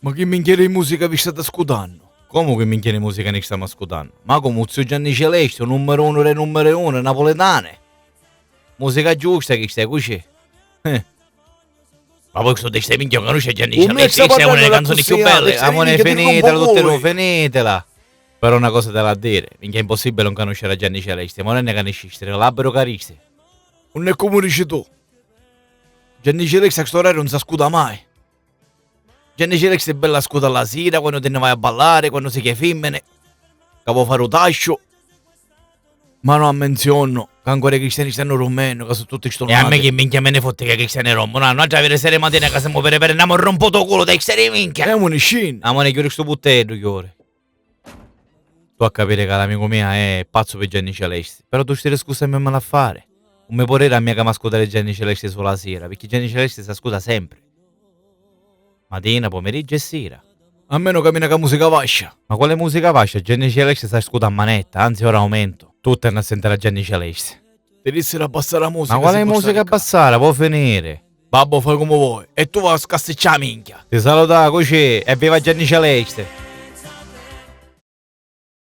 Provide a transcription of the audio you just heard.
Ma che minchia di musica vi state ascoltando? Come che minchia di musica ne stiamo ascoltando? Ma come Zio Gianni Celeste, numero uno dei numero uno, napoletane. Musica giusta che stai così. Ma poi questo stai minchia che non c'è Gianni Come Celeste, sta che è una delle parlando canzoni più così, belle. Alex? Amore, Minchia, dico un finitela, po' tutte voi. finitela. Però una cosa te la dire, minchia è impossibile non conoscere Gianni Celeste, ma non è che ne esiste, l'albero cariste. Non è come dici tu. Gianni Celeste a questo orario non si ascolta mai. Gianni Celeste è bella a ascoltare la sera, quando te ne vai a ballare, quando si chiede femmine, che vuoi fare un tascio. Ma non menziono che ancora i cristiani stanno rompendo, che sono tutti E stonati. a me che minchia me ne fotte che cristiani rompono, no, già avere serie mattina che siamo per andiamo a rompoto culo dai serie minchia. Siamo in scena. Amore, chiudi sto puttello, chiudi. Tu a capire che l'amico mio è pazzo per Gianni Celeste, però tu stai scusa me a fare. Non mi può dire a me che mi ascoltare Gianni Celeste solo la sera, perché Gianni Celeste si ascolta sempre. Mattina, pomeriggio e sera. A meno che con musica vascia. Ma quale musica faccia? Gianni Celeste si ascolta a manetta, anzi ora aumento. Tu torni a sentire Gianni Celeste. Ti dissero abbassare la musica. Ma quale se può musica stare qua. abbassare? Può finire. Babbo, fai come vuoi. E tu vai a scassicciare minchia. Ti saluta così e viva Gianni Celeste.